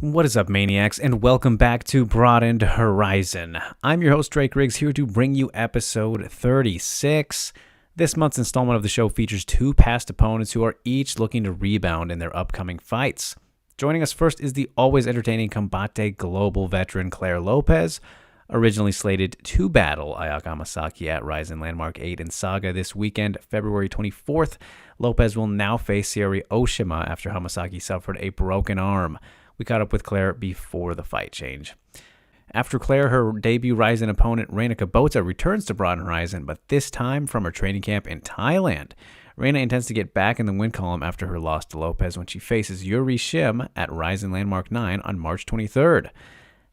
What is up, maniacs, and welcome back to Broadened Horizon. I'm your host, Drake Riggs, here to bring you episode 36. This month's installment of the show features two past opponents who are each looking to rebound in their upcoming fights. Joining us first is the always entertaining Combate Global veteran Claire Lopez, originally slated to battle Ayaka Hamasaki at Rizin Landmark 8 in Saga this weekend, February 24th. Lopez will now face Sayori Oshima after Hamasaki suffered a broken arm. We caught up with Claire before the fight change. After Claire, her debut Rizin opponent, RENA returns to Broadened Horizon, but this time from her training camp in Thailand. RENA intends to get back in the win column after her loss to Lopez when she faces Yuri Shim at Rizin Landmark 9 on March 23rd.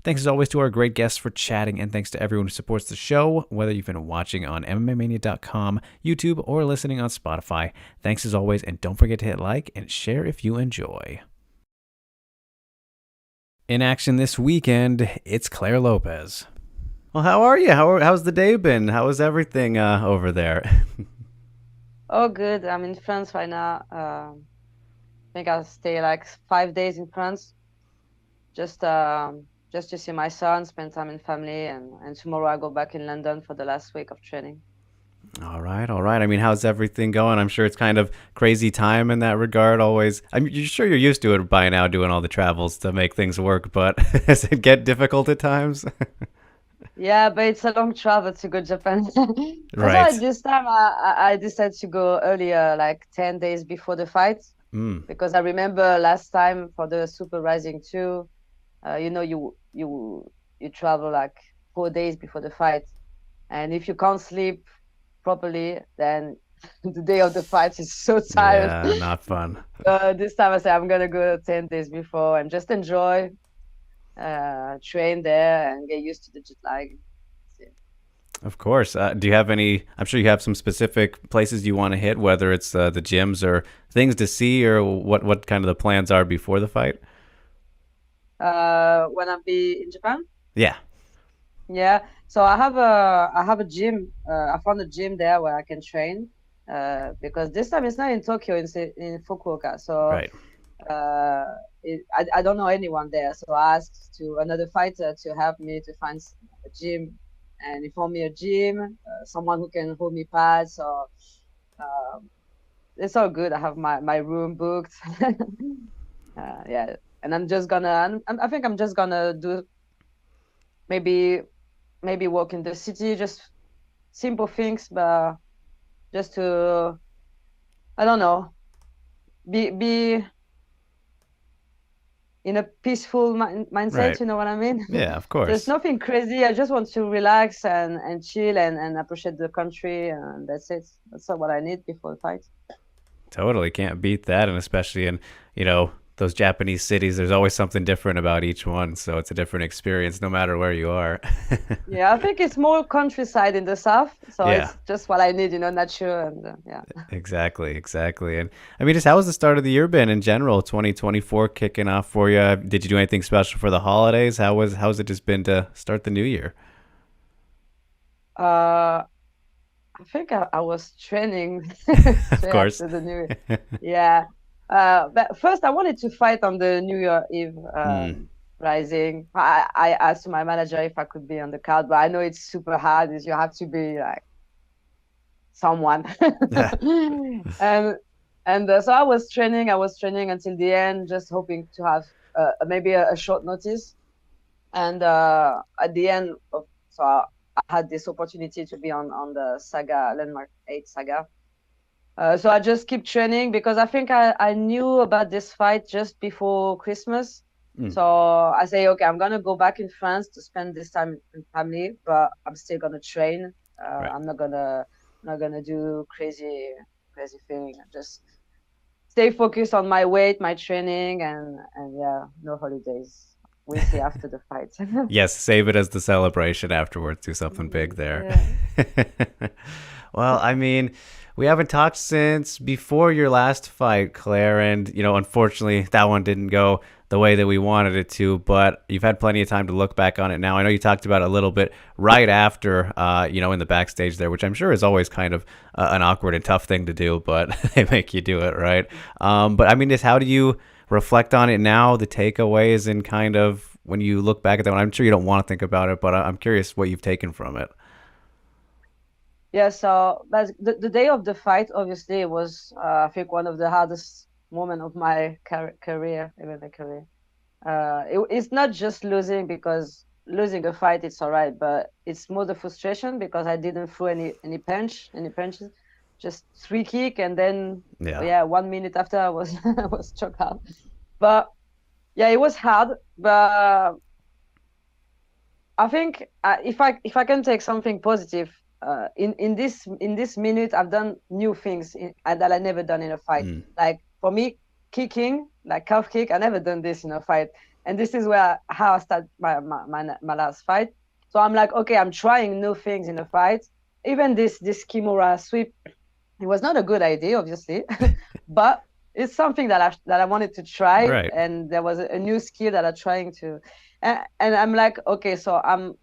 Thanks as always to our great guests for chatting, and thanks to everyone who supports the show, whether you've been watching on MMAmania.com, YouTube, or listening on Spotify. Thanks as always, and don't forget to hit like and share if you enjoy. In action this weekend, it's Claire Lopez. Well, how are you? How's the day been? How is everything over there? Oh, good. I'm in France right now. I think I'll stay like 5 days in France, just to see my son, spend time in family, and tomorrow I go back in London for the last week of training. All right. I mean, how's everything going? I'm sure it's kind of crazy time in that regard. Always, you're sure you're used to it by now, doing all the travels to make things work. But does it get difficult at times? Yeah, but it's a long travel to go Japan. That's why Right. this time I decided to go earlier, like 10 days before the fight, Mm. because I remember last time for the Super Rising 2, you travel like 4 days before the fight, and if you can't sleep properly, then the day of the fight is so tired. Yeah, not fun. This time I say I'm gonna go 10 days before and just enjoy, train there and get used to the jet lag. Of course. Do you have any? I'm sure you have some specific places you want to hit, whether it's the gyms or things to see, or what kind of the plans are before the fight. When I be in Japan, Yeah. yeah. So I have a gym. I found a gym there where I can train. Because this time it's not in Tokyo, it's in Fukuoka. So Right. uh, I don't know anyone there. So I asked to another fighter to help me to find a gym, and he found me a gym, someone who can hold me pads. So um, it's all good. I have my room booked. Yeah, and I think I'm just gonna do maybe walk in the city, just simple things, but just to, I don't know, be in a peaceful mindset. Right. You know what I mean? Yeah. Of There's course. nothing crazy. I just want to relax and chill and appreciate the country, and that's it. That's all what I need before the fight. Totally can't beat that, and especially in those Japanese cities, there's always something different about each one, so it's a different experience no matter where you are. Yeah, I think it's more countryside in the south, so Yeah. it's just what I need, nature and yeah. Exactly. And I mean, just how has the start of the year been in general? 2024 kicking off for you. Did you do anything special for the holidays? How's it just been to start the new year? Uh, I think I was training Of straight course. after the New Year. Yeah. But first, I wanted to fight on the New Year Eve Hmm. Rising. I asked my manager if I could be on the card, but I know it's super hard. Is you have to be like someone, and so I was training until the end, just hoping to have maybe a short notice. And at the end of, so I had this opportunity to be on the Saga Landmark 8 Saga. So I just keep training because I think I knew about this fight just before Christmas. Mm. So I say, okay, I'm gonna go back in France to spend this time in family, but I'm still gonna train. Right. I'm not gonna do crazy thing. Just stay focused on my weight, my training, and yeah, no holidays. We'll see after the fight. Yes, save it as the celebration afterwards. Do something big there. Yeah. Well, I mean, we haven't talked since before your last fight, Claire, and unfortunately, that one didn't go the way that we wanted it to. But you've had plenty of time to look back on it now. I know you talked about it a little bit right after, in the backstage there, which I'm sure is always kind of an awkward and tough thing to do, but they make you do it, right? But I mean, just how do you reflect on it now, the takeaways, and kind of when you look back at that one? I'm sure you don't want to think about it, but I'm curious what you've taken from it. Yeah, so but the day of the fight, obviously, it was I think one of the hardest moment of my career, even the career. It's not just losing, because losing a fight it's all right, but it's more the frustration because I didn't throw any punches, just three kick, and then Yeah. yeah, 1 minute after I was I was choked out. But yeah, it was hard, but I think if I can take something positive, in this minute I've done new things that I never done in a fight. Mm. Like for me, kicking, like calf kick, I never done this in a fight, and this is where how I start my last fight. So I'm like, okay, I'm trying new things in a fight. Even this Kimura sweep, it was not a good idea, obviously, but it's something that I wanted to try, Right. and there was a new skill that I'm trying to, and I'm like, okay, so I'm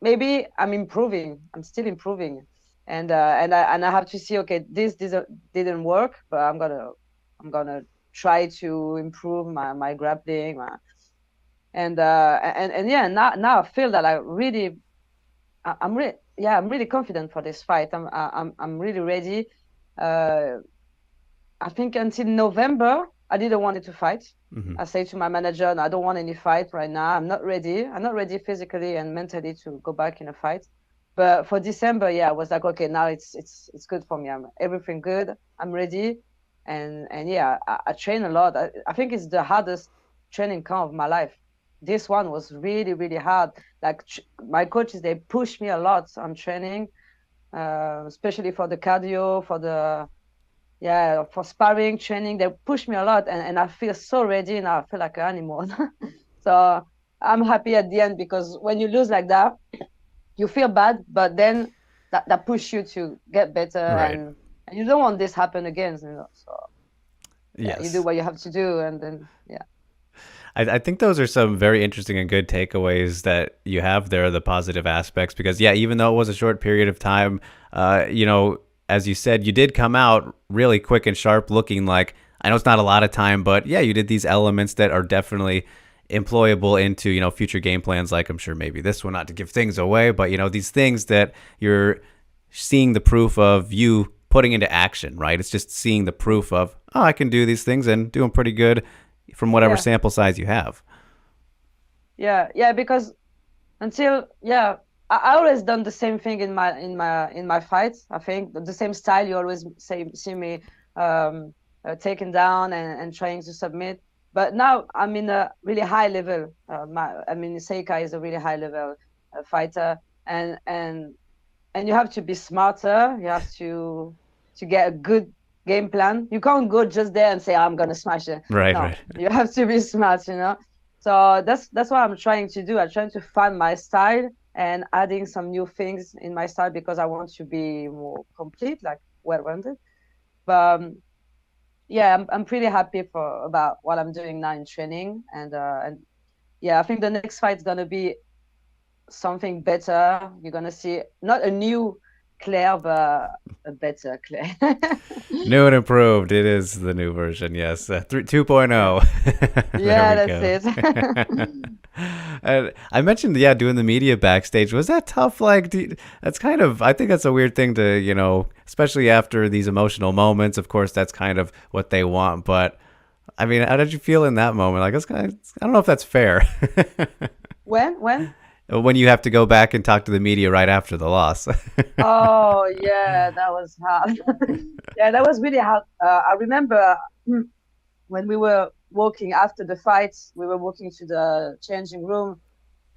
improving. I'm still improving, and I have to see, okay, this didn't work, but I'm gonna try to improve my grappling, and yeah, now I feel that I'm really confident for this fight. I'm really ready. Uh, I think until November, I didn't want it to fight. Hmm. I say to my manager, "No, I don't want any fight right now. I'm not ready. I'm not ready physically and mentally to go back in a fight." But for December, yeah, I was like, okay, now it's good for me. I'm everything good. I'm ready, and yeah, I train a lot. I think it's the hardest training camp of my life. This one was really really hard. Like my coaches, they push me a lot on training, especially for the cardio, for the yeah, for sparring training. They push me a lot, and I feel so ready now. I feel like an animal. So I'm happy at the end, because when you lose like that, you feel bad, but then that push you to get better, Right. and you don't want this happen again, so yeah, you do Yes. what you have to do, and then yeah. I think those are some very interesting and good takeaways that you have there, the positive aspects, because yeah, even though it was a short period of time, as you said, you did come out really quick and sharp, looking like, I know it's not a lot of time, but yeah, you did these elements that are definitely employable into, future game plans, like I'm sure maybe this one, not to give things away, but these things that you're seeing the proof of you putting into action, right? It's just seeing the proof of, oh, I can do these things and do them pretty good from whatever Yeah, sample size you have. yeah, because until yeah, I always done the same thing in my fights. I think the same style. You always see me taken down and trying to submit. But now I'm in a really high level. Seika is a really high level fighter, and you have to be smarter. You have to get a good game plan. You can't go just there and say, I'm gonna smash it. Right, No, right. you have to be smart. So that's what I'm trying to do. I'm trying to find my style and adding some new things in my style, because I want to be more complete, like well-rounded. But yeah, I'm pretty happy for about what I'm doing now in training, and yeah, I think the next fight is gonna be something better. You're gonna see not a new Claire, but a better Claire. New and improved. It is the new version, yes. 2.0. Yeah, There yeah, we that's go. it. And I mentioned, yeah, doing the media backstage. Was that tough? Like, that's kind of, I think that's a weird thing to, especially after these emotional moments. Of course, that's kind of what they want. But I mean, how did you feel in that moment? Like, I don't know if that's fair. When? When you have to go back and talk to the media right after the loss. Oh, yeah, that was hard. Yeah, that was really hard. I remember when we were walking after the fight, we were walking to the changing room,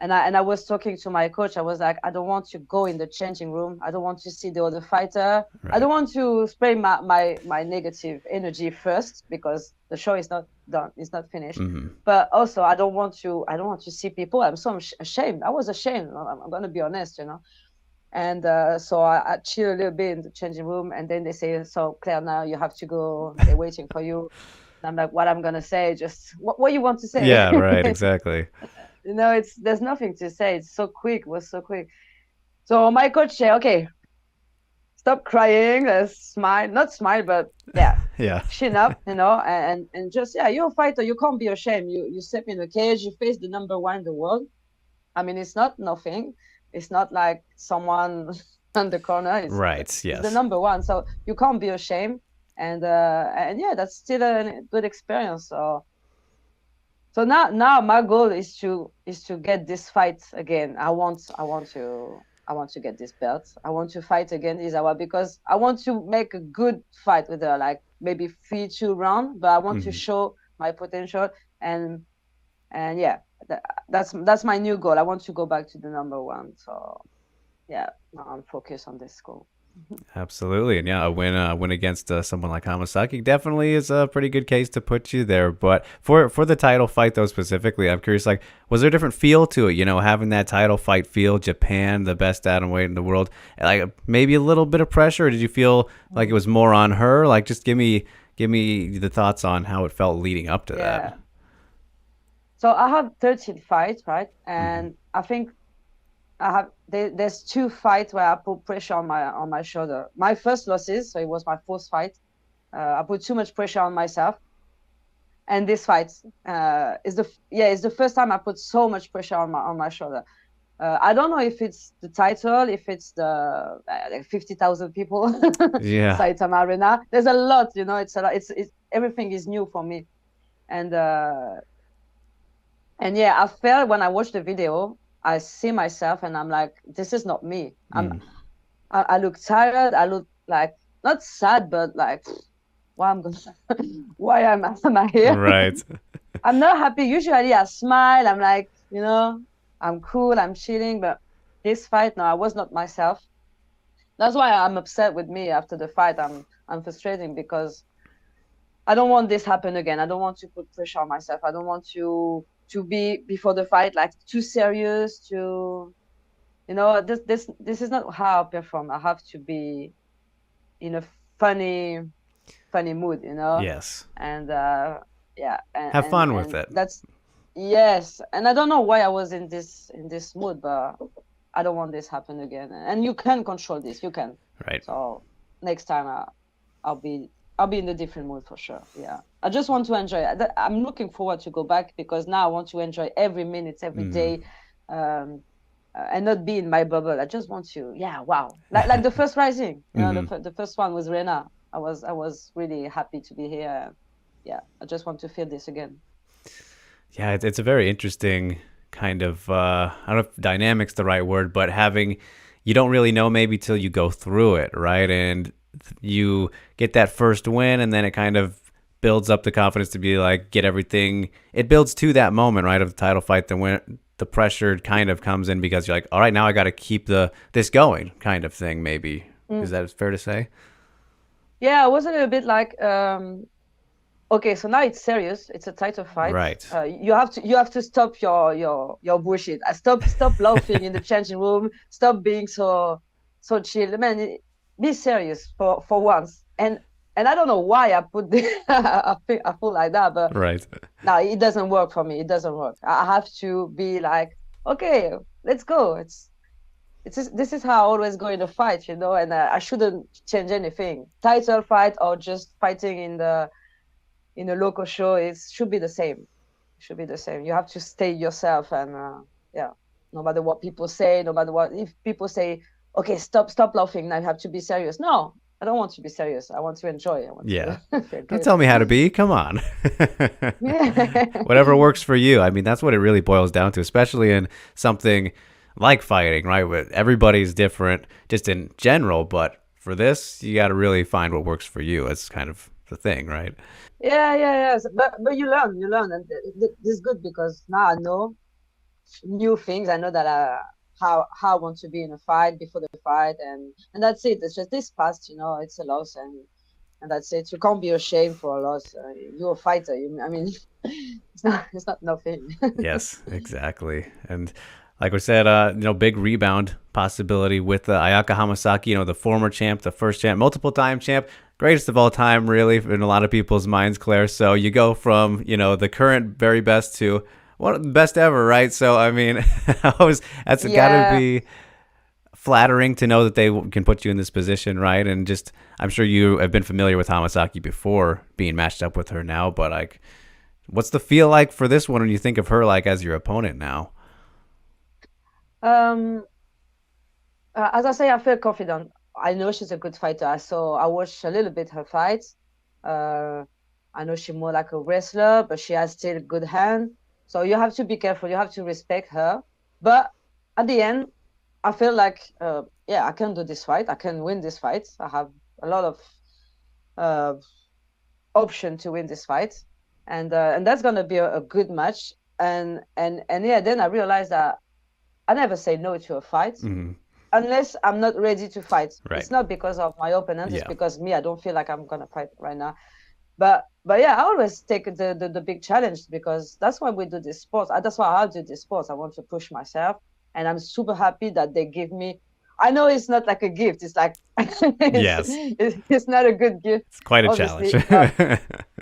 and I was talking to my coach. I was like, I don't want to go in the changing room. I don't want to see the other fighter. I Right. don't want to spray my negative energy first, because the show is not done. It's not finished. Hmm. But also, I don't want to see people. I'm so ashamed. I was ashamed. I'm gonna be honest. And so I chill a little bit in the changing room, and then they say, "So Claire, now you have to go. They're waiting for you." And I'm like, "What I'm gonna say? Just what you want to say?" Yeah, right, exactly. There's nothing to say. It's so quick. It was so quick. So my coach said, "Okay, stop crying, smile, not smile, but yeah, Yeah. chin up, and just, yeah, you're a fighter. You can't be ashamed. You step in the cage, you face the number one in the world. I mean, it's not nothing. It's not like someone on the corner. Right. It's the Yes. number one. So you can't be ashamed. And yeah, that's still a good experience. So now my goal is to get this fight again. I want to get this belt. I want to fight again Izawa because I want to make a good fight with her, like maybe 3-2 round. But I want to show my potential, and yeah, that's my new goal. I want to go back to the number one. So yeah, now I'm focused on this goal. Absolutely, and yeah, a win against someone like Hamasaki definitely is a pretty good case to put you there. But for the title fight though specifically, I'm curious, like, was there a different feel to it? You know, having that title fight feel, Japan, the best atomweight in the world, like maybe a little bit of pressure. Or did you feel like it was more on her? Like, just give me the thoughts on how it felt leading up to Yeah. that. So I have 13 fights, right? And I think there's 2 fights where I put pressure on my shoulder. My first losses, so it was my first fight. I put too much pressure on myself, and this fight is the first time I put so much pressure on my shoulder. I don't know if it's the title, if it's the like 50,000 people, Yeah. Saitama Arena. There's a lot, It's a lot. It's everything is new for me, and yeah, I felt when I watched the video, I see myself and I'm like, this is not me. I look tired. I look like not sad, but like, why am I here? Right. I'm not happy. Usually I smile. I'm like, I'm cool. I'm chilling. But this fight, no, I was not myself. That's why I'm upset with me after the fight. I'm frustrating because I don't want this happen again. I don't want to put pressure on myself. I don't want to be before the fight like too serious. This is not how I perform. I have to be in a funny mood, Yes. and yeah, Have fun with and it. that's yes. And I don't know why I was in this mood, but I don't want this happen again. And you can control this. You can. Right. So next time I'll be in a different mood for sure. Yeah, I just want to enjoy it. I'm looking forward to go back because now I want to enjoy every minute, every day, and not be in my bubble. I just want to, yeah, wow, like the first Rising. The first one was RENA. I was really happy to be here. Yeah, I just want to feel this again. Yeah, it's a very interesting kind of I don't know if dynamic's the right word, but having, you don't really know maybe till you go through it, right? And you get that first win, and then it kind of builds up the confidence to be like, get everything. It builds to that moment, right, of the title fight. Then when the pressure kind of comes in because you're like, all right, now I got to keep this going, kind of thing. Maybe is that fair to say? Yeah, it was a little bit like okay, so now it's serious. It's a title fight. Right. You have to stop your bullshit. Stop laughing in the changing room. Stop being so chill. Man, be serious for once. And I don't know why I put this. I feel like that, but Right. no, it doesn't work for me. It doesn't work. I have to be like, okay, let's go. This is how I always go in a fight, and I shouldn't change anything. Title fight or just fighting in a local show, it should be the same. It should be the same. You have to stay yourself, and yeah, no matter what people say, no matter what, if people say, okay, stop laughing, now you have to be serious. No, I don't want to be serious. I want to enjoy. I want Yeah. to feel Don't good. tell me how to be. Come on. Whatever works for you. I mean, that's what it really boils down to, especially in something like fighting, right? With everybody's different just in general, but for this, you got to really find what works for you. It's kind of the thing, right? Yeah. But you learn, and this is good because now I know new things. I know that how I want to be in a fight before the fight, and that's it. It's just this past, it's a loss, and that's it. You can't be ashamed for a loss. You're a fighter. I mean, it's not nothing. Yes, exactly. And like we said, big rebound possibility with Ayaka Hamasaki, the former champ, the first champ, multiple time champ, greatest of all time, really, in a lot of people's minds, Claire. So you go from, the current very best to one of the best ever, right? So, I mean, that's got to be flattering to know that they can put you in this position, right? And just, I'm sure you have been familiar with Hamasaki before being matched up with her now, but like, what's the feel like for this one when you think of her like as your opponent now? Um, as I say, I feel confident. I know she's a good fighter, so I watched a little bit her fights. Uh, I know she's more like a wrestler, but she has still a good hand. So you have to be careful. You have to respect her. But at the end, I feel like, yeah, I can do this fight. I can win this fight. I have a lot of uh, option to win this fight, and that's gonna be a good match. And yeah, then I realized that I never say no to a fight Mm-hmm. unless I'm not ready to fight. Right. It's not because of my opponent. It's Yeah. because me. I don't feel like I'm gonna fight right now. But yeah, I always take the big challenge because that's why we do this sport. That's why I do this sport. I want to push myself, and I'm super happy that they give me. I know it's not like a gift. It's like Yes. it's not a good gift, It's quite a obviously. challenge.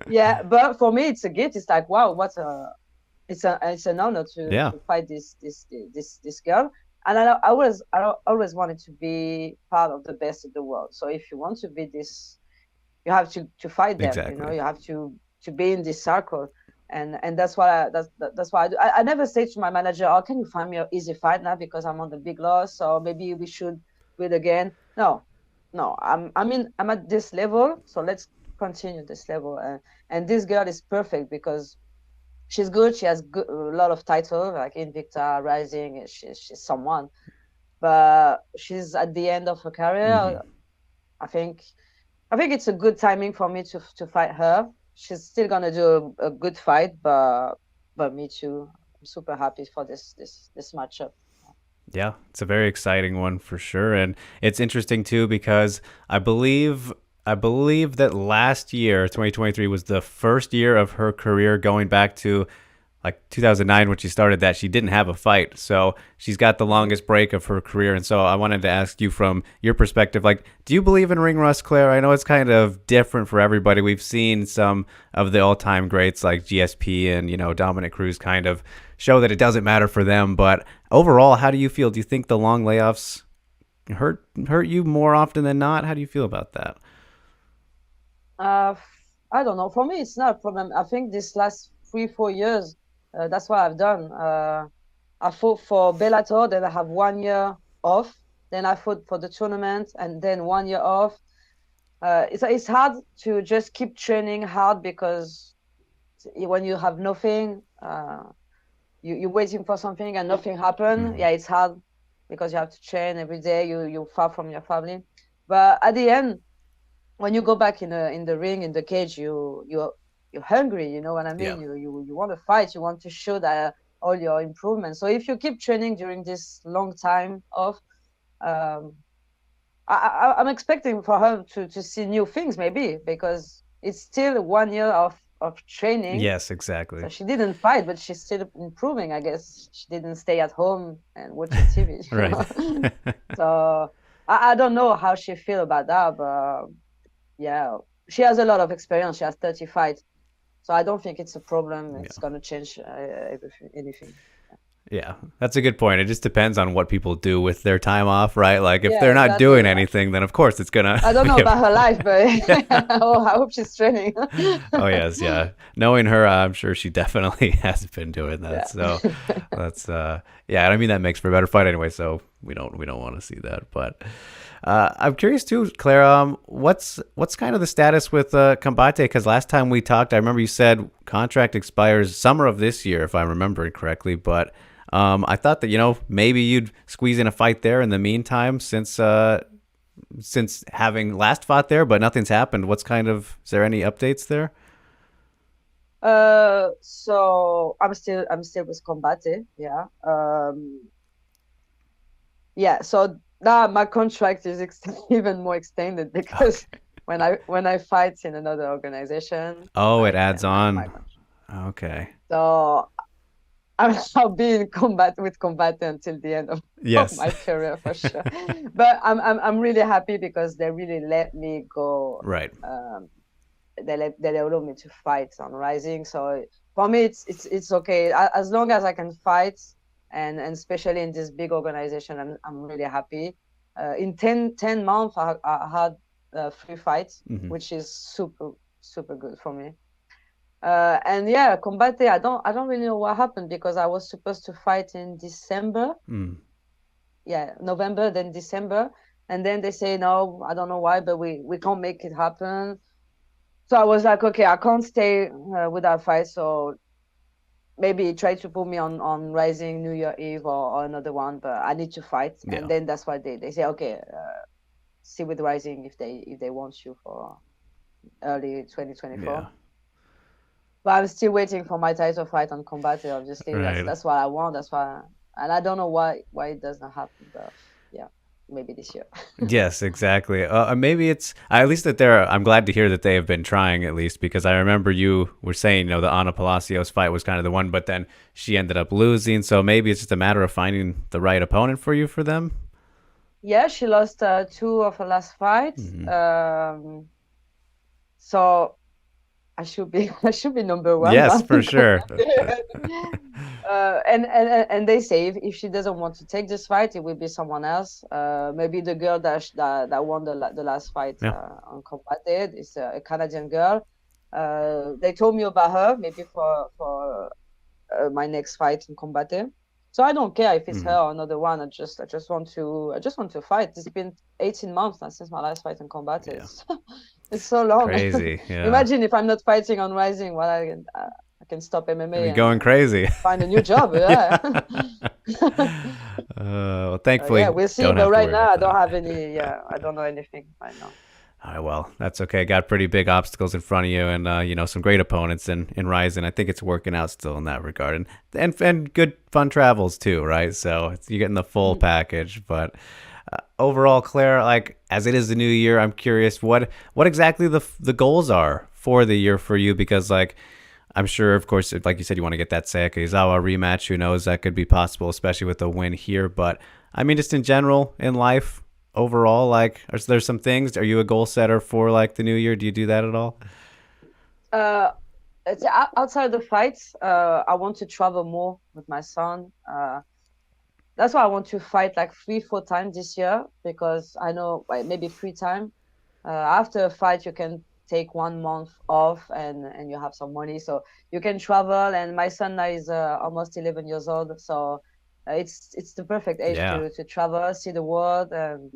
Yeah, but for me, it's a gift. It's like wow, what a it's an honor Yeah. to fight this girl. And I always wanted to be part of the best in the world. So if you want to be this, you have to fight them. You know, Exactly. you have to be in this circle. And that's why that's why I do. I never say to my manager, "Oh, can you find me an easy fight now because I'm on the big loss? So maybe we should do it again." No, no. I'm at this level, so let's continue this level. And this girl is perfect because she's good. She has a lot of titles like Invicta, Rising. She's someone, but she's at the end of her career. Mm-hmm. I think I think it's a good timing for me to fight her. She's still gonna do a good fight, but me too. I'm super happy for this matchup. Yeah, it's a very exciting one for sure, and it's interesting too because I believe that last year, 2023, was the first year of her career going back to like 2009 when she started that she didn't have a fight. So she's got the Mhm. longest break of her career. And so I wanted to ask you from your perspective, like, do you believe in ring rust, Claire? I know it's kind of different for everybody. We've seen some of the all-time greats like GSP and, Dominic Cruz kind of show that it doesn't matter for them. But overall, how do you feel? Do you think the long layoffs hurt you more often than not? How do you feel about that? Uh, I don't know. For me, it's not a problem. I think this last 3 4 years, that's what I've done. I fought for Bellator, then I have 1 year off. Then I fought for the tournament, and then 1 year off. It's hard to just keep training hard because when you have nothing, you're waiting for something and nothing happen. Mm-hmm. Yeah, it's hard because you have to train every day. You're far from your family, but at the end, when you go back in the ring in the cage, you're hungry. You know what I Yeah. mean? You want to fight. You want to show that all your improvements. So if you keep training during this long time off, um, I'm expecting for her to see new things maybe because it's still 1 year of training. Yes, exactly. So she didn't fight, but she's still improving. I guess she didn't stay at home and watching TV. You Right. know? So I don't know how she feel about that, but yeah, she has a lot of experience. She has 30 fights, so I don't think it's a problem. It's Yeah. gonna change anything. Yeah, that's a good point. It just depends on what people do with their time off, right? Like if Yeah, they're not doing exactly. anything, then of course it's gonna. I don't know be about her life, but yeah. oh, I hope she's training. Oh yes, yeah. Knowing her, I'm sure she definitely has been doing that. Yeah. So that's yeah. I mean that makes for a better fight anyway. So we don't want to see that. But I'm curious too, Claire. What's kind of the status with Combate? Because last time we talked, I remember you said contract expires summer of this year, if I'm remembering correctly. But I thought that maybe you'd squeeze in a fight there in the meantime, since having last fought there, but nothing's happened. Is there any updates there? So I'm still with Combate. Yeah. Yeah. So now my contract is even more extended because Okay. when I fight in another organization, Oh, my it adds my on. contract. Okay. So I'll be in combat with Combate until the end of Yes. my career for sure. But I'm really happy because they really let me go. Right. They allow me to fight on Rising. So for me, it's okay as long as I can fight, and especially in this big organization, I'm really happy. in 10 months, I had 3 fights, Mm-hmm. which is super, super good for me. And yeah, Combate, I don't really know what happened because I was supposed to fight in December. Mm. Yeah, November, then December. And then they say, no, I don't know why, but we can't make it happen. So I was like, okay, I can't stay without fight. So maybe try to put me on Rising New Year Eve or another one, but I need to fight. Yeah. And then that's why they say, okay, see with Rising if they want you for early 2024. Yeah. But I'm still waiting for my title fight on Combat. Obviously, Right. that's what I want. That's why, and I don't know why it does not happen. But yeah, maybe this year. Yes, exactly. Maybe it's at least that they're. I'm glad to hear that they have been trying at least because I remember you were saying, the Ana Palacios fight was kind of the one, but then she ended up losing. So maybe it's just a matter of finding the right opponent for you for them. Yeah, she lost 2 of her last fights. Mm-hmm. So I should be number 1 Yes, now. for sure. And they say if she doesn't want to take this fight, it will be someone else. Maybe the girl that won the last fight Yeah. on Combated is a Canadian girl. They told me about her maybe for my next fight in Combated. So I don't care if it's her or another one. I just want to fight. It's been 18 months now since my last fight in Combated. Yeah. It's so long. Crazy. Yeah. Imagine if I'm not fighting on Rising. Well, I can stop MMA. Be going crazy. Find a new job. Yeah. Well, thankfully, yeah, we'll see. But right now, I don't have any. Yeah, I don't know anything right now. All right, well, that's okay. Got pretty big obstacles in front of you, and some great opponents in Ryzen. I think it's working out still in that regard, and good fun travels too, right? So you're getting the full package. But overall, Claire, like as it is the new year, I'm curious what exactly the goals are for the year for you, because like I'm sure, of course, like you said, you want to get that Sayaka Izawa rematch. Who knows, that could be possible, especially with the win here. But I mean, just in general in life. Overall, like, are there some things? Are you a goal setter for like the new year? Do you do that at all? It's outside the fights. I want to travel more with my son. That's why I want to fight like 3-4 times this year, because I know maybe 3 times. After a fight, you can take 1 month off and you have some money, so you can travel. And my son now is almost 11 years old, so. It's the perfect age to travel, see the world, and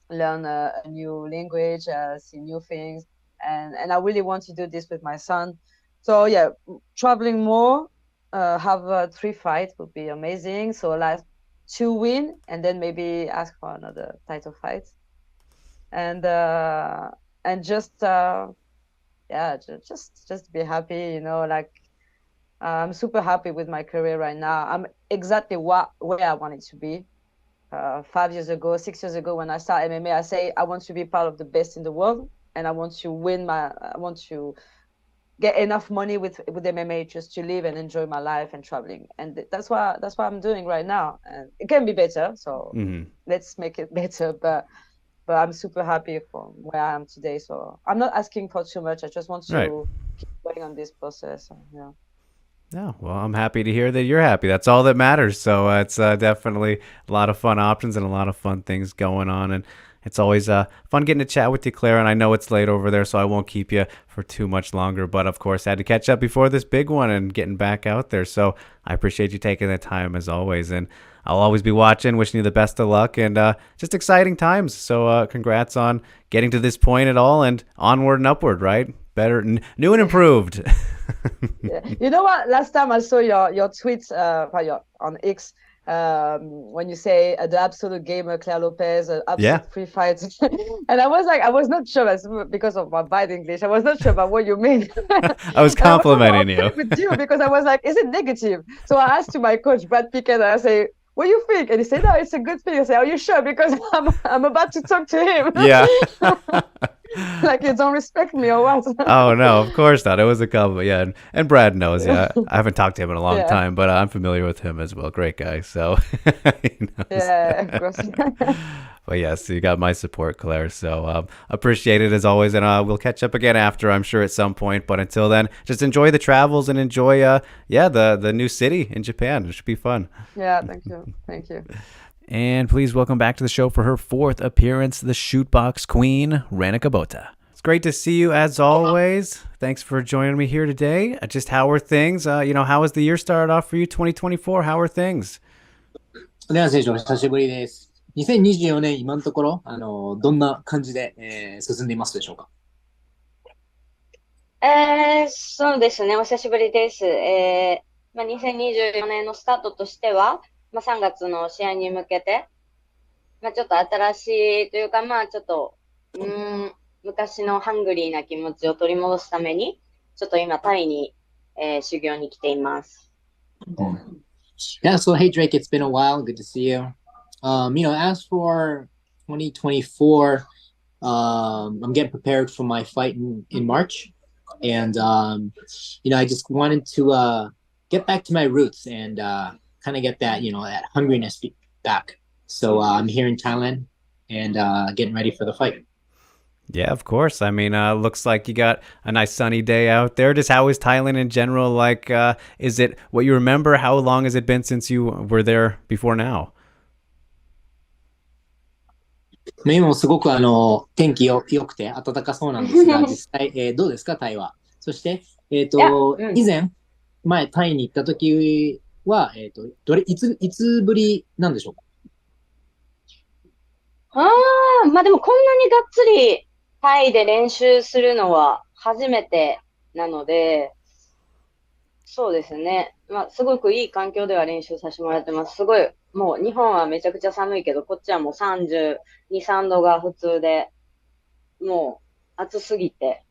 learn a new language, see new things, and I really want to do this with my son. So yeah, traveling more, have 3 fights would be amazing. So like 2 win, and then maybe ask for another title fight, and just just be happy, like. I'm super happy with my career right now. I'm exactly where I wanted to be. 5 years ago, 6 years ago, when I started MMA, I say I want to be part of the best in the world, and I want to I want to get enough money with MMA just to live and enjoy my life and traveling. And that's what I'm doing right now. And it can be better, so let's make it better. But I'm super happy from where I am today. So I'm not asking for too much. I just want to keep going on this process. Yeah. Yeah, well, I'm happy to hear that you're happy. That's all that matters. So it's definitely a lot of fun options and a lot of fun things going on. And it's always fun getting to chat with you, Claire. And I know it's late over there, so I won't keep you for too much longer. But, of course, I had to catch up before this big one and getting back out there. So I appreciate you taking the time, as always. And I'll always be watching, wishing you the best of luck, and just exciting times. So congrats on getting to this point at all, and onward and upward, right? Better, new and improved. Yeah. You know what? Last time I saw your tweets on X, when you say the absolute gamer Claire Lopez, absolute free fights, and I was not sure, because of my bad English. I was not sure about what you mean. I was complimenting you. With you, because I was like, is it negative? So I asked to my coach Brad Pickett, and I say, what do you think? And he said, no, it's a good thing. I say, are you sure? Because I'm about to talk to him. Yeah. Like you don't respect me or what? Oh no, of course not. It was a compliment. Yeah, and Brad knows. Yeah, I haven't talked to him in a long time, but I'm familiar with him as well. Great guy. So he knows. Yeah, of course. But yes, you got my support, Claire. So appreciate it as always, and we'll catch up again after, I'm sure, at some point. But until then, just enjoy the travels and enjoy the new city in Japan. It should be fun. Yeah, thank you. And please welcome back to the show for her fourth appearance, the Shootbox Queen, RENA. It's great to see you as always. Thanks for joining me here today. Just how are things? How has the year started off for you, 2024? How are things? レナ選手お久しぶりです。2024年今のところ、どんな感じで、進んでいますでしょうか？そうですね。お久しぶりです。2024年のスタートとしては、3月の試合に向けて、ちょっと新しいというか、ちょっと、昔のハングリーな気持ちを取り戻すために、ちょっと今タイに、修行に来ています。Yeah, so hey Drake, it's been a while. Good to see you. As for 2024, I'm getting prepared for my fight in March. And, I just wanted to get back to my roots and kind of get that, that hungriness back. So I'm here in Thailand and getting ready for the fight. Yeah, of course. I mean, looks like you got a nice sunny day out there. Just how is Thailand in general? Like, is it what you remember? How long has it been since you were there before now? 今もすごく天気良くて暖かそうなんですが、実際、どうですか、タイは。そして、以前、タイに行った時は、いつぶりなんでしょうか？でもこんなにがっつりタイで練習するのは初めてなので、そうですね。すごくいい環境では練習させてもらってます。すごい、もう日本はめちゃくちゃ寒いけど、こっちはもう32、3度が普通で、もう暑すぎて。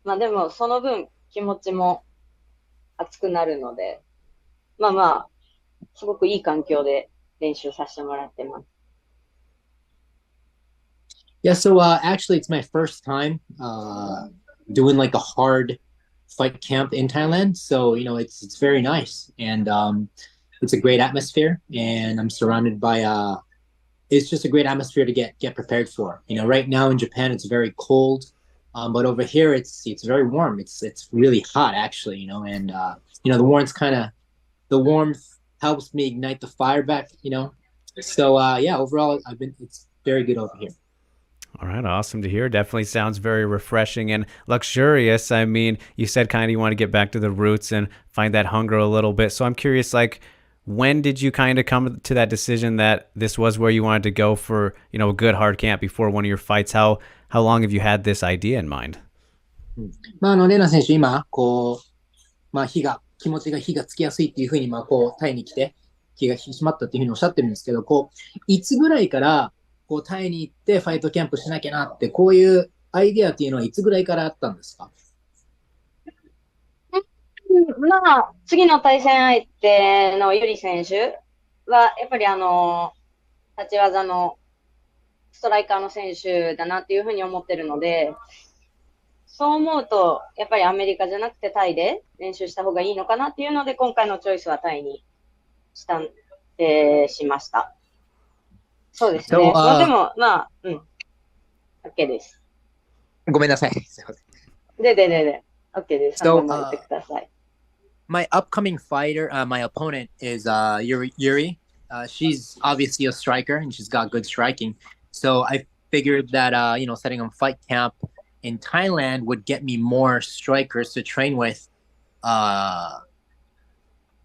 でもその分気持ちも熱くなるので、すごくいい環境で練習させてもらってます。Yeah, so actually, it's my first time doing like a hard fight camp in Thailand. So it's very nice, and it's a great atmosphere, and I'm surrounded by it's just a great atmosphere to get prepared for. Right now in Japan it's very cold, but over here it's very warm. It's really hot actually. And the warmth helps me ignite the fire back. So yeah, overall it's very good over here. All right, awesome to hear. Definitely sounds very refreshing and luxurious. I mean, you said kind of you want to get back to the roots and find that hunger a little bit. So I'm curious, like, when did you kind of come to that decision that this was where you wanted to go for, a good hard camp before one of your fights? How long have you had this idea in mind? レナ選手、今、気持ちが火がつきやすいっていうふうに、タイに来て、気が引き締まったっていうふうにおっしゃってるんですけど、いつぐらいから、タイに行ってファイトキャンプしなきゃなって、こういうアイデアっていうのはいつぐらいからあったんですか？次の対戦相手のユリ選手は、やっぱり立ち技のストライカーの選手だなっていうふうに思ってるので、そう思うと、やっぱりアメリカじゃなくてタイで練習した方がいいのかなっていうので、今回のチョイスはタイにしました。そうですね。でも、OK です。ごめんなさい。OK です。So, 頑張ってください。my upcoming fighter, my opponent is Yuri. She's obviously a striker and she's got good striking. So I figured that, setting up fight camp in Thailand would get me more strikers to train with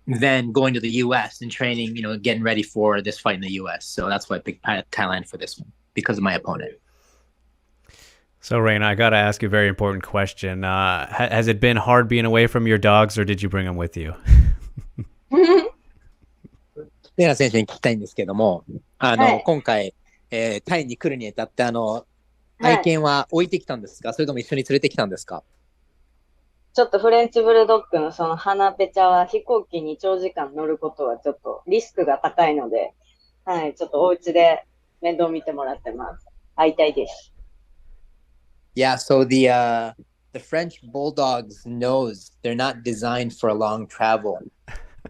than going to the U.S. and training, getting ready for this fight in the U.S. So that's why I picked Thailand for this one, because of my opponent. So, RENA, I got to ask you a very important question. Has it been hard being away from your dogs, or did you bring them with you? レナ選手に聞きたいんですけども、今回、タイに来るにあたって、愛犬は置いてきたんですか？それとも一緒に連れてきたんですか？ちょっとフレンチブルドッグのその花ペチャは飛行機に長時間乗ることはちょっとリスクが高いので、はい、ちょっとお家で面倒見てもらってます。会いたいです。Yeah, so the French bulldogs nose, they're not designed for a long travel.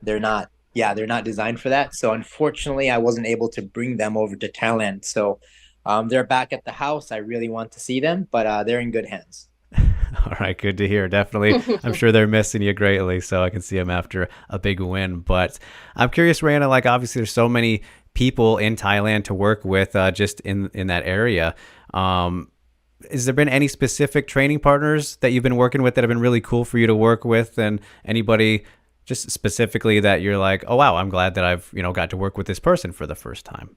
They're not designed for that. So unfortunately, I wasn't able to bring them over to Thailand. So they're back at the house. I really want to see them, but they're in good hands. All right, good to hear. Definitely. I'm sure they're missing you greatly, so I can see them after a big win. But I'm curious, RENA, like obviously there's so many people in Thailand to work with just in that area. Has there been any specific training partners that you've been working with that have been really cool for you to work with, and anybody just specifically that you're like, oh wow, I'm glad that I've got to work with this person for the first time?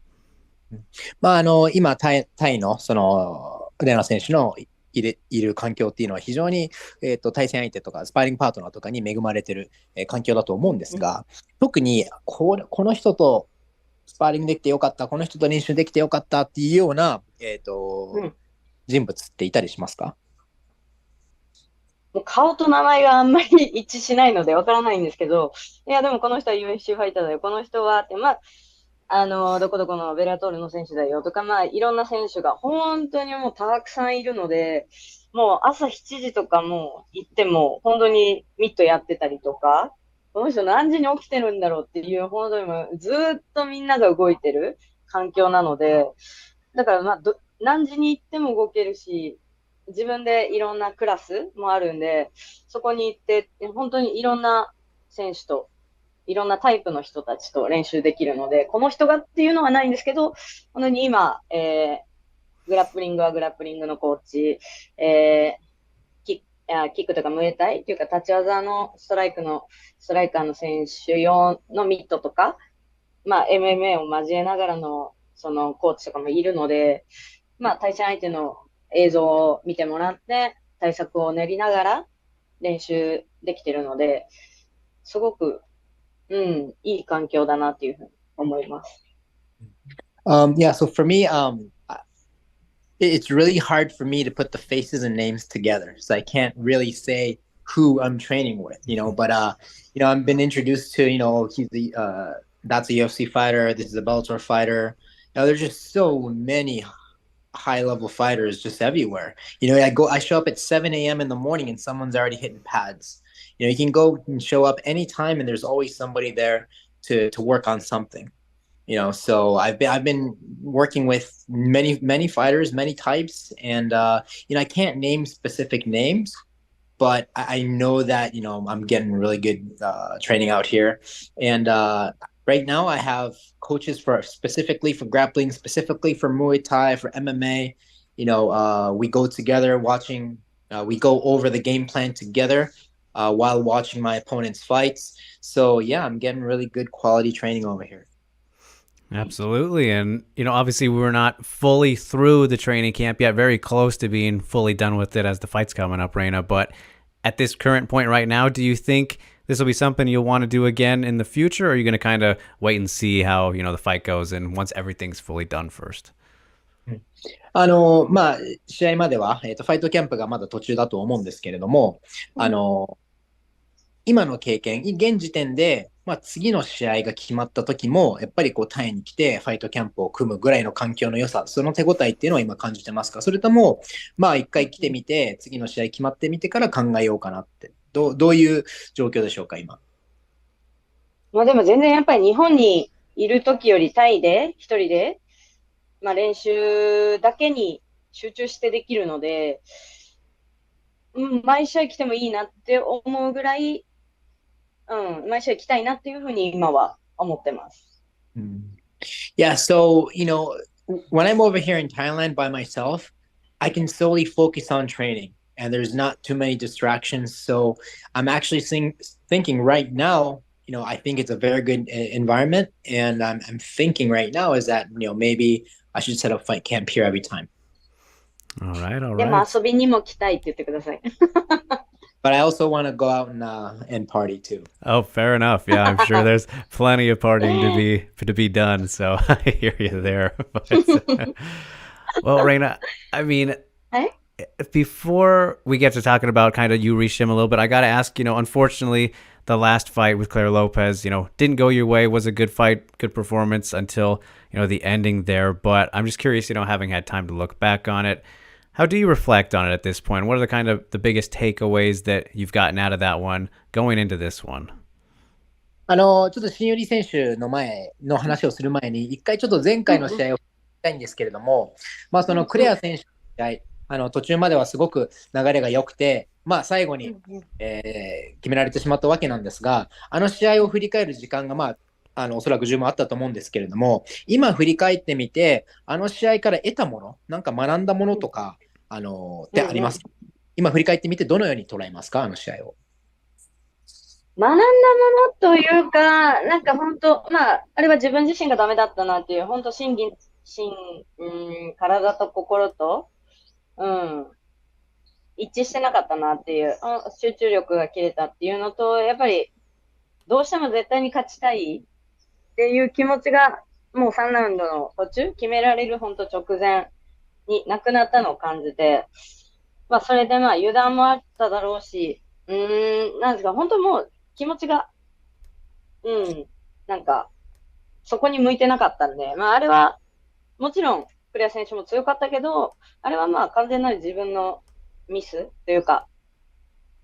今タイのそのレナ選手のいる環境っていうのは非常に、対戦相手とかスパーリングパートナーとかに恵まれてる、環境だと思うんですが、特にこの人とスパーリングできてよかった、この人と練習できてよかったっていうような、人物っていたりしますか？もう顔と名前があんまり一致しないのでわからないんですけど、いや、でもこの人は UFC ファイターだよ、この人はって、どこどこのベラトールの選手だよとか、いろんな選手が本当にもうたくさんいるので、もう朝7時とかも行っても、本当にミットやってたりとか、この人何時に起きてるんだろうっていう、本当にもうずっとみんなが動いてる環境なので、だから何時に行っても動けるし、自分でいろんなクラスもあるんで、そこに行って、本当にいろんな選手と、いろんなタイプの人たちと練習できるので、この人がっていうのはないんですけど、本当に今、グラップリングはグラップリングのコーチ、キックとかムエタイっていうか立ち技のストライカーの選手用のミットとか、MMA を交えながらのそのコーチとかもいるので、対戦相手の映像を見てもらって対策を練りながら練習できてるので、すごく、いい環境だなっていうふうに思います。Yeah, so for me, it's really hard for me to put the faces and names together. So I can't really say who I'm training with, but, I've been introduced to, that's a UFC fighter. This is a Bellator fighter. There's just so many high level fighters just everywhere. I show up at 7 a.m. in the morning and someone's already hitting pads. You can go and show up anytime and there's always somebody there to work on something. So I've been working with many fighters, many types, and I can't name specific names, but I know that I'm getting really good training out here, and right now I have coaches specifically for grappling, specifically for Muay Thai, for MMA. We go together watching. We go over the game plan together while watching my opponent's fights. So yeah, I'm getting really good quality training over here. Absolutely. And, obviously we're not fully through the training camp yet, very close to being fully done with it as the fight's coming up, Rena. But at this current point right now, do you think this will be something you'll want to do again in the future? Or are you going to kind of wait and see how, the fight goes and once everything's fully done first? 試合までは、ファイトキャンプがまだ途中だと思うんですけれども、今の経験、現時点で、次の試合が決まった時も、やっぱりタイに来てファイトキャンプを組むぐらいの環境の良さ、その手応えっていうのは今感じてますか？それとも、一回来てみて、次の試合決まってみてから考えようかなって。どういう状況でしょうか、今。でも全然やっぱり日本にいる時よりタイで一人で、練習だけに集中してできるので、毎試合来てもいいなって思うぐらい、毎試合来たいなっていうふうに今は思ってます。Yeah, so, when I'm over here in Thailand by myself, I can solely focus on training and there's not too many distractions. So I'm actually thinking right now, I think it's a very good environment. And I'm thinking right now is that, maybe I should set up fight camp here every time. All right. でも遊びにも来たいって言ってください。But I also want to go out and party too. Oh, fair enough. Yeah, I'm sure there's plenty of partying to be done. So I hear you there. Well, Rena, I mean, before we get to talking about kind of you reached him a little bit, I got to ask, unfortunately, the last fight with Claire Lopez, didn't go your way, was a good fight, good performance until, the ending there. But I'm just curious, having had time to look back on it, how do you reflect on it at this point? What are the kind of the biggest takeaways that you've gotten out of that one going into this one? ちょっと新百合選手の前の話をする前に、一回ちょっと前回の試合を聞きたいんですけれども、そのクレア選手の試合、途中まではすごく流れが良くて、最後に、決められてしまったわけなんですが、あの試合を振り返る時間が、おそらく十分あったと思うんですけれども、今振り返ってみて、あの試合から得たもの、なんか学んだものとか、ってありますか？今振り返ってみて、どのように捉えますか、あの試合を。学んだものというか、なんか本当、まあ、あれは自分自身がダメだったなっていう、本当体と心と、うん、一致してなかったなっていう、集中力が切れたっていうのと、やっぱり、どうしても絶対に勝ちたいっていう気持ちが、もう3ラウンドの途中、決められる本当直前になくなったのを感じて、まあ、それでまあ、油断もあっただろうし、なんですか、本当もう気持ちが、うん、なんか、そこに向いてなかったんで、まあ、あれは、もちろん、クレア選手も強かったけど、あれはまあ、完全なる自分のミスというか、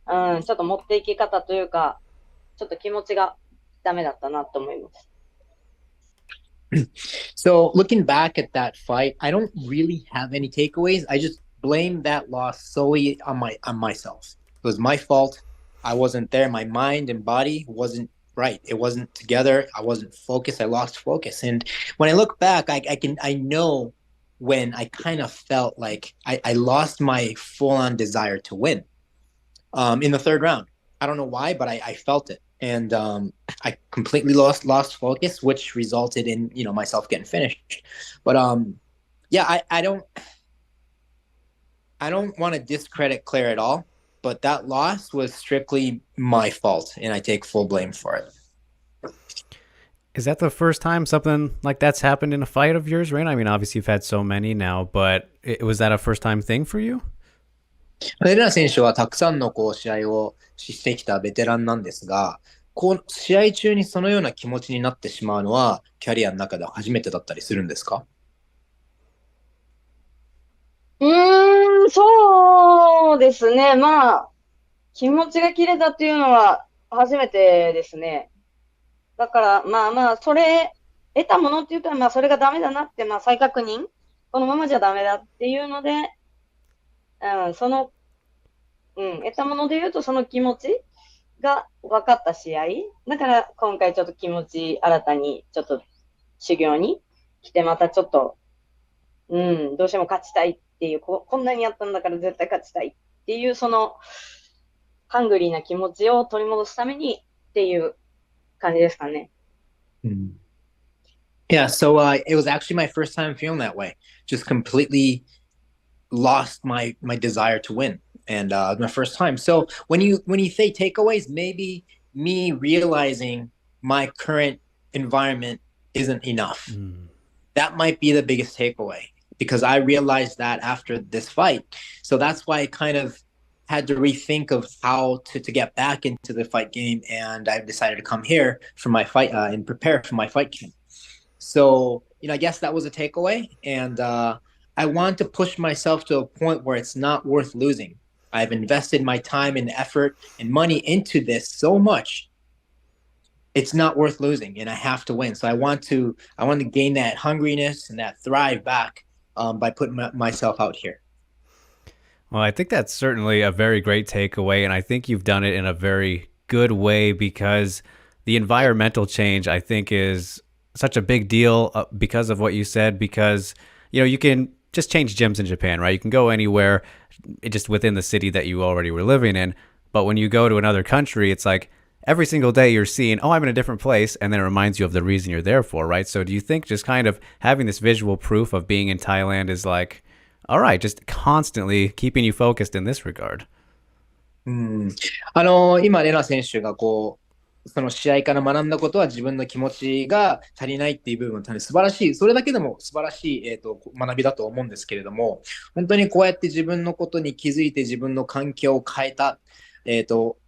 ちょっと持っていき方というか、ちょっと気持ちがダメだったなと思います。So looking back at that fight, I don't really have any takeaways. I just blame that loss solely on myself. It was my fault. I wasn't there. My mind and body wasn't right. It wasn't together. I wasn't focused. I lost focus. And when I look back, I know when I kind of felt like I lost my full on desire to win in the third round. I don't know why, but I felt it. And I completely lost focus, which resulted in myself getting finished. But yeah, I don't want to discredit Claire at all, but that loss was strictly my fault, and I take full blame for it. Is that the first time something like that's happened in a fight of yours, Rain? I mean, obviously you've had so many now, but was that a first time thing for you? レナ選手はたくさんの試合をしてきたベテランなんですが、試合中にそのような気持ちになってしまうのは、キャリアの中では初めてだったりするんですか？そうですね。まあ、気持ちが切れたっていうのは初めてですね。だから、まあまあ、得たものって言ったら、まあ、それがダメだなって、まあ、再確認。このままじゃダメだっていうので、得たもので言うと、その気持ちが分かった試合。だから、今回ちょっと気持ち新たに、ちょっと修行に来て、またちょっと、どうしても勝ちたいっていう、こんなにやったんだから絶対勝ちたいっていう、その、ハングリーな気持ちを取り戻すためにっていう感じですかね。Yeah, so it was actually my first time feeling that way. Just completely lost my desire to win, and my first time. So when you say takeaways, maybe me realizing my current environment isn't enough. That might be the biggest takeaway because I realized that after this fight. So that's why I kind of had to rethink of how to get back into the fight game, and I decided to come here for my fight and prepare for my fight game. So I guess that was a takeaway, and I want to push myself to a point where it's not worth losing. I've invested my time and effort and money into this so much. It's not worth losing, and I have to win. So I want to gain that hungriness and that thrive back by putting myself out here. Well, I think that's certainly a very great takeaway, and I think you've done it in a very good way because the environmental change, I think, is such a big deal because of what you said, because, you can just change gyms in Japan, right? You can go anywhere just within the city that you already were living in. But when you go to another country, it's like every single day you're seeing, oh, I'm in a different place. And then it reminds you of the reason you're there for, right? So do you think just kind of having this visual proof of being in Thailand is like, all right, just constantly keeping you focused in this regard? 今、レナ選手がその試合から学んだことは自分の気持ちが足りないっていう部分は素晴らしい。それだけでも素晴らしい、学びだと思うんですけれども、本当にこうやって自分のことに気づいて自分の環境を変えた。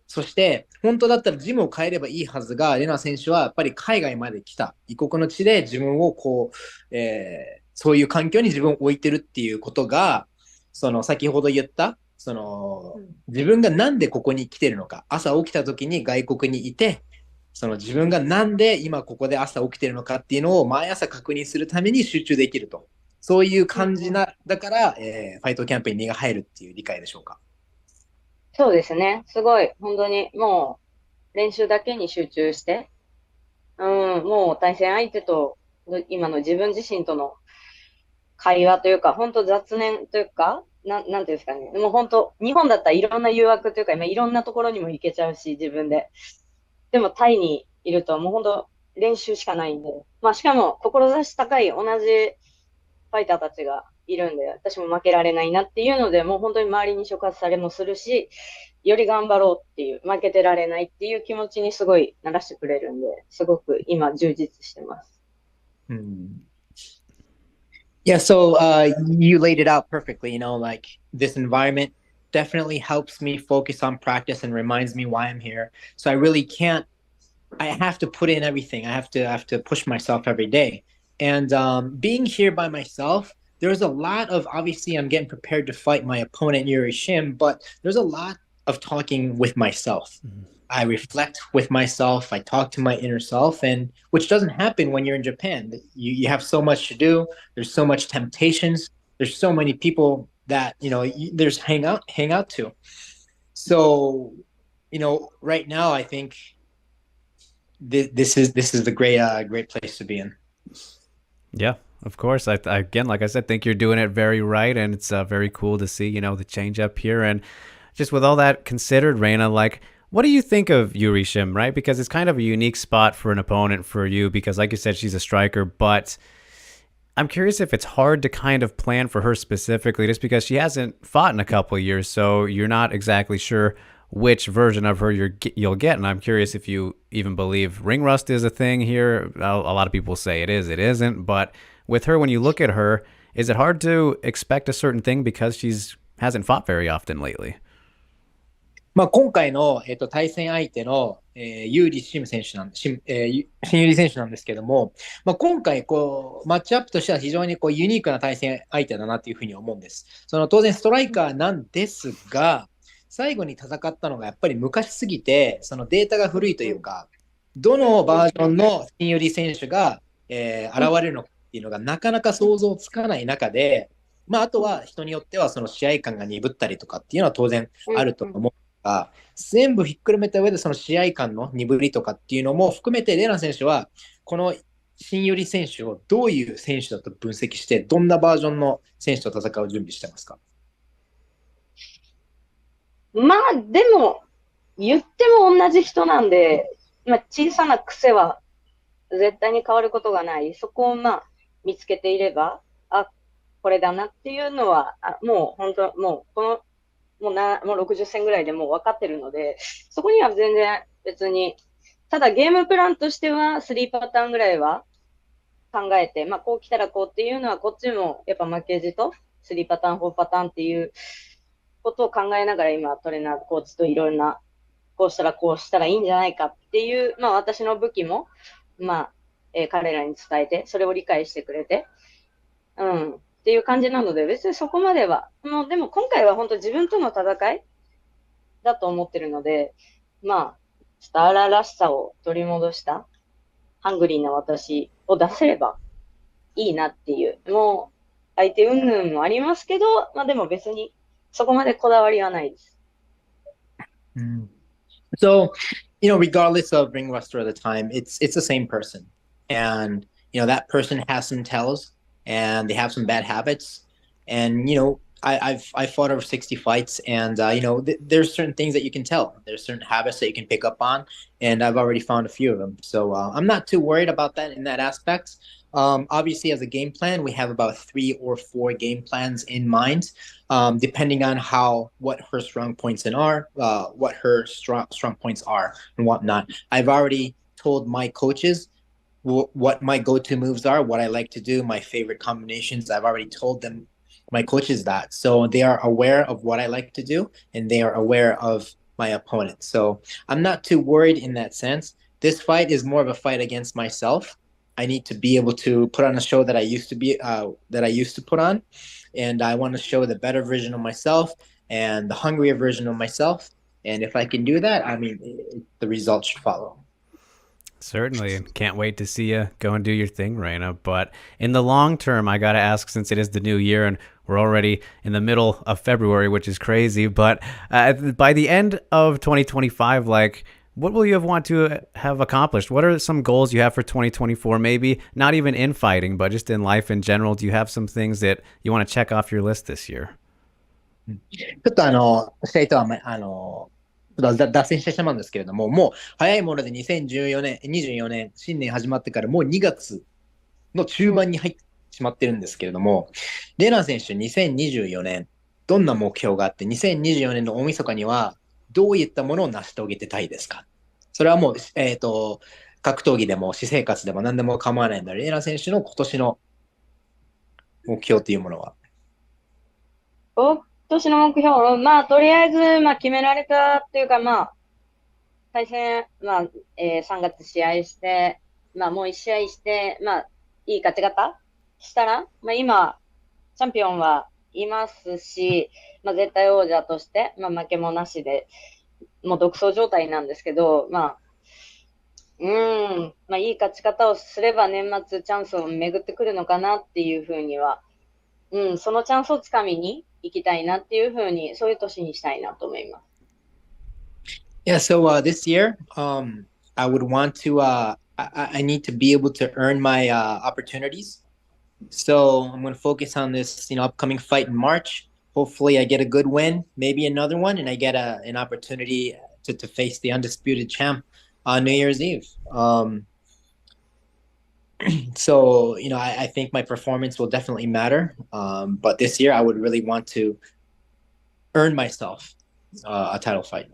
そして、本当だったらジムを変えればいいはずが、レナ選手はやっぱり海外まで来た。異国の地で自分をそういう環境に自分を置いてるっていうことが、先ほど言った、自分がなんでここに来てるのか、朝起きた時に外国にいて、自分がなんで今ここで朝起きてるのかっていうのを毎朝確認するために集中できると。そういう感じだから、ファイトキャンプに身が入るっていう理解でしょうか？そうですね。すごい、本当にもう練習だけに集中して、うん、もう対戦相手と、今の自分自身との会話というか、本当雑念というか、なんていうんですかね。もう本当、日本だったらいろんな誘惑というか、今いろんなところにも行けちゃうし、自分で。でもタイにいるともう本当練習しかないんで。まあしかも、志高い同じファイターたちがいるんで、私も負けられないなっていうので、もう本当に周りに触発されもするし、より頑張ろうっていう、負けてられないっていう気持ちにすごいならしてくれるんで、すごく今充実してます。Yeah, so you laid it out perfectly. You know, like this environment definitely helps me focus on practice and reminds me why I'm here. So I really can't. I have to put in everything. I have to push myself every day. And being here by myself, there's a lot of obviously I'm getting prepared to fight my opponent Yuri Shim, but there's a lot of talking with myself. I reflect with myself. I talk to my inner self, and which doesn't happen when you're in Japan. You have so much to do. There's so much temptations. There's so many people that there's hang out to. So, right now I think this is the great place to be in. Yeah, of course. Again, like I said, think you're doing it very right, and it's very cool to see, the change up here. And just with all that considered, Reina, like, what do you think of Yuri Shim, right? Because it's kind of a unique spot for an opponent for you, because like you said, she's a striker, but I'm curious if it's hard to kind of plan for her specifically, just because she hasn't fought in a couple of years, so you're not exactly sure which version of her you'll get. And I'm curious if you even believe ring rust is a thing here. A lot of people say it is, it isn't. But with her, when you look at her, is it hard to expect a certain thing because she's hasn't fought very often lately? 今回の、対戦相手の、ユーリシム選手なんで、新ユーリ選手なんですけども、今回マッチアップとしては非常にユニークな対戦相手だなというふうに思うんです。当然ストライカーなんですが、最後に戦ったのがやっぱり昔すぎて、そのデータが古いというか、どのバージョンの新ユーリ選手が、現れるのかっていうのがなかなか想像つかない中で、あとは人によってはその試合感が鈍ったりとかっていうのは当然あると思う。全部ひっくるめた上でその試合感の鈍りとかっていうのも含めてレナ選手はこの新寄り選手をどういう選手だと分析してどんなバージョンの選手と戦う準備してますか？まあでも言っても同じ人なんで、小さな癖は絶対に変わることがない。そこを見つけていれば、これだなっていうのは、もう本当もうこのもう60戦ぐらいでもう分かってるので、そこには全然別に、ただゲームプランとしては3パターンぐらいは考えて、こう来たらこうっていうのはこっちもやっぱ負けじと3パターン、4パターンっていうことを考えながら今トレーナー、コーチといろんなこうしたらいいんじゃないかっていう、私の武器も、彼らに伝えて、それを理解してくれて、っていう感じなので、別にそこまでは、でも今回は本当自分との戦いだと思ってるので、スターラらしさを取り戻した、ハングリーな私を出せればいいなっていう、もう相手云々もありますけど、でも別にそこまでこだわりはないです。So, regardless of ring roster at the time, it's the same person. And, that person has some tells. And they have some bad habits. And I've fought over 60 fights, and there's certain things that you can tell. There's certain habits that you can pick up on, and I've already found a few of them. So I'm not too worried about that in that aspect. Obviously, as a game plan, we have about 3 or 4 game plans in mind, depending on what her strong points are, what her strong points are, and whatnot. I've already told my coaches what my go-to moves are, what I like to do, my favorite combinations. I've already told them, my coaches, that. So they are aware of what I like to do, and they are aware of my opponent. So I'm not too worried in that sense. This fight is more of a fight against myself. I need to be able to put on a show that I used to put on, and I want to show the better version of myself and the hungrier version of myself. And if I can do that, the results should follow. Certainly. Can't wait to see you go and do your thing, Reina. But in the long term, I got to ask, since it is the new year and we're already in the middle of February, which is crazy, but by the end of 2025, What will you want to have accomplished? What are some goals you have for 2024? Maybe not even in fighting, but just in life in general. Do you have some things that you want to check off your list this year? ちょっと試合とは、脱線してしまうんですけれども、もう早いもので2014年、24年、新年始まってからもう2月の中盤に入ってしまってるんですけれども、レナ選手2024年、どんな目標があって、2024年の大晦日にはどういったものを成し遂げてたいですか？それはもう、格闘技でも私生活でも何でも構わないので、レナ選手の今年の目標というものは？今年の目標、まあ、とりあえず、まあ、決められたっていうか、まあ、対戦、まあ、3月試合して、まあ、もう1試合して、まあ、いい勝ち方したら、まあ、今、チャンピオンはいますし、まあ、絶対王者として、まあ、負けもなしで、もう独走状態なんですけど、まあ、まあ、いい勝ち方をすれば年末チャンスを巡ってくるのかなっていうふうには、そのチャンスをつかみに行きたいなっていうふうに、そういう年にしたいなと思います。Yeah, so this year, I would want to, I need to be able to earn my opportunities. So I'm going to focus on this, upcoming fight in March. Hopefully I get a good win, maybe another one, and I get an opportunity to face the undisputed champ on New Year's Eve. So, I think my performance will definitely matter. But this year I would really want to earn myself a title fight.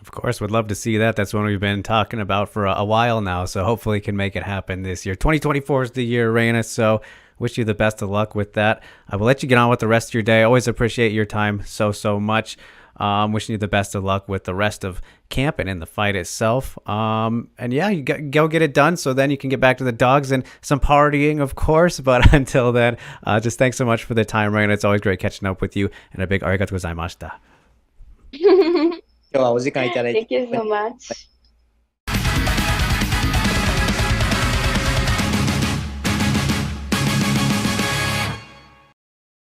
Of course, would love to see that. That's one we've been talking about for a while now. So hopefully can make it happen this year. 2024 is the year, RENA. So wish you the best of luck with that. I will let you get on with the rest of your day. I always appreciate your time so much. Wishing you the best of luck with the rest of camp and in the fight itself. And yeah, you go get it done so then you can get back to the dogs and some partying, of course. But until then, just thanks so much for the time, RENA. It's always great catching up with you. And a big arigatou gozaimashita. 今日はお時間いただいて。Thank you so much.